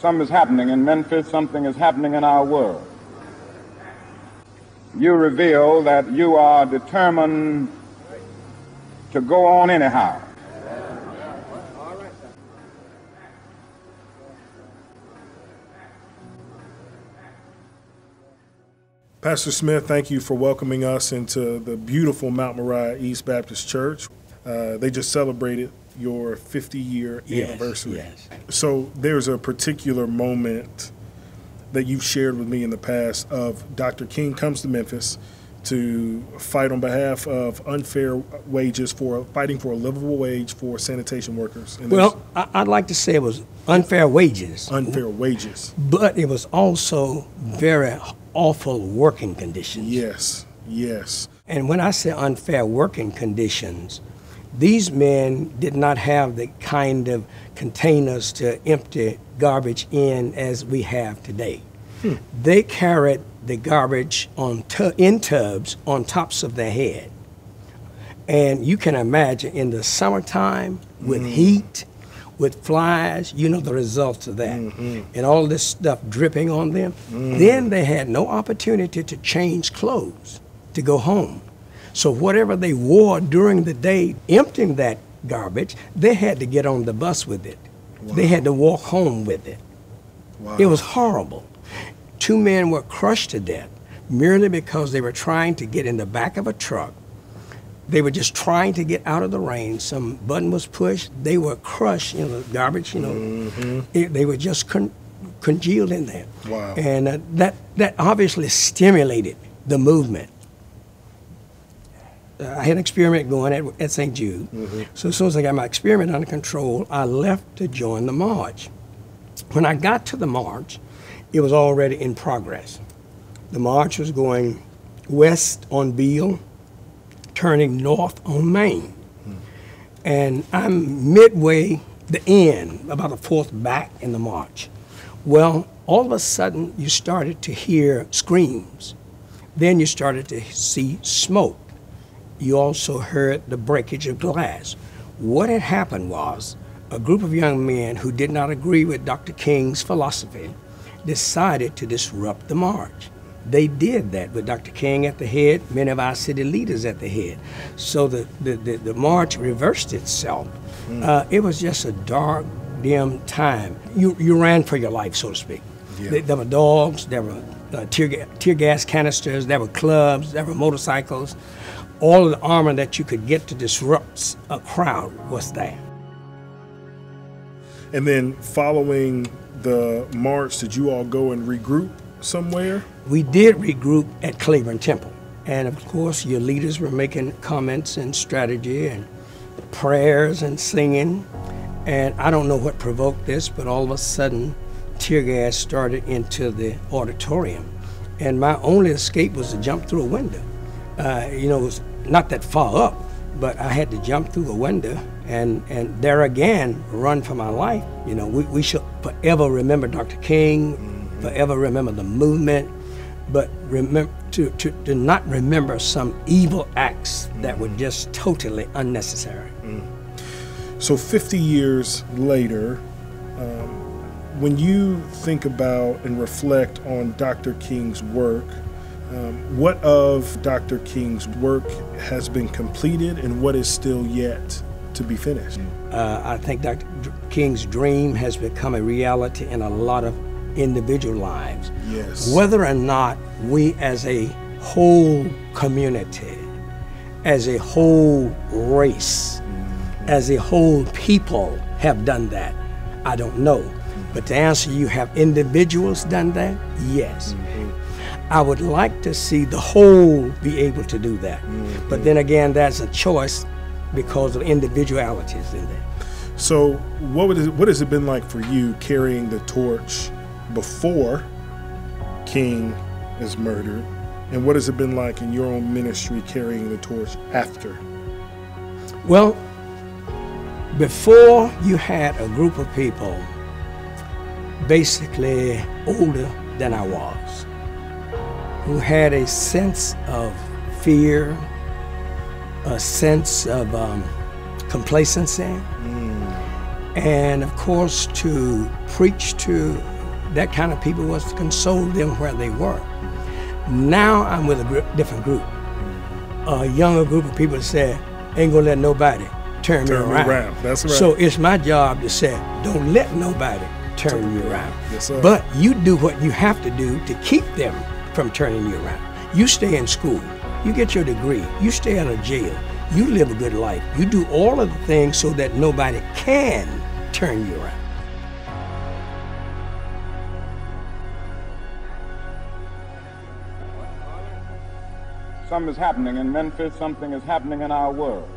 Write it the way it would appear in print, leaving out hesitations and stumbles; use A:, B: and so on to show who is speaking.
A: something is happening in Memphis, something is happening in our world. You reveal that you are determined to go on anyhow.
B: Pastor Smith, thank you for welcoming us into the beautiful Mount Moriah East Baptist Church. They just celebrated your 50-year anniversary.
C: Yes.
B: So there's a particular moment that you've shared with me in the past of Dr. King comes to Memphis to fight on behalf of unfair wages, fighting for a livable wage for sanitation workers. And
C: well, I'd like to say it was unfair wages.
B: Unfair wages.
C: But it was also very awful working conditions.
B: Yes, yes.
C: And when I say unfair working conditions, these men did not have the kind of containers to empty garbage in as we have today. They carried the garbage in tubs on tops of their head. And you can imagine in the summertime with heat, with flies, you know the results of that. And all this stuff dripping on them. Then they had no opportunity to change clothes to go home. So whatever they wore during the day, emptying that garbage, they had to get on the bus with it. Wow. They had to walk home with it. Wow. It was horrible. 2 men were crushed to death merely because they were trying to get in the back of a truck. They were just trying to get out of the rain. Some button was pushed. They were crushed, the garbage, they were just congealed in there.
B: Wow.
C: And that obviously stimulated the movement. I had an experiment going at St. Jude. So as soon as I got my experiment under control, I left to join the march. When I got to the march, it was already in progress. The march was going west on Beale, turning north on Main. And I'm midway, the end, about the fourth back in the march. Well, all of a sudden, you started to hear screams. Then you started to see smoke. You also heard the breakage of glass. What had happened was a group of young men who did not agree with Dr. King's philosophy decided to disrupt the march. They did that with Dr. King at the head, many of our city leaders at the head. So the march reversed itself. It was just a dark, dim time. You ran for your life, so to speak. Yeah. There were dogs, there were tear gas canisters, there were clubs, there were motorcycles. All of the armor that you could get to disrupt a crowd was there.
B: And then following the march, did you all go and regroup somewhere?
C: We did regroup at Claiborne Temple. And of course, your leaders were making comments and strategy and prayers and singing. And I don't know what provoked this, but all of a sudden, tear gas started into the auditorium. And my only escape was to jump through a window. It was not that far up, but I had to jump through the window and there again, run for my life. We should forever remember Dr. King, forever remember the movement, but remember to not remember some evil acts that were just totally unnecessary.
B: So 50 years later, when you think about and reflect on Dr. King's work, what of Dr. King's work has been completed and what is still yet to be finished?
C: I think Dr. King's dream has become a reality in a lot of individual lives.
B: Yes.
C: Whether or not we as a whole community, as a whole race, as a whole people have done that, I don't know. But to answer you, have individuals done that? Yes. I would like to see the whole be able to do that. But then again, that's a choice because of individualities in there.
B: So what has it been like for you carrying the torch before King is murdered? And what has it been like in your own ministry carrying the torch after?
C: Well, before you had a group of people basically older than I was, who had a sense of fear, a sense of complacency, and of course to preach to that kind of people was to console them where they were. Now I'm with a different group, a younger group of people that say, ain't gonna let nobody turn me around.
B: That's right.
C: So it's my job to say, don't let nobody turn you around.
B: Yes, sir.
C: But you do what you have to do to keep them from turning you around. You stay in school, you get your degree, you stay out of jail, you live a good life. You do all of the things so that nobody can turn you around.
A: Something is happening in Memphis, something is happening in our world.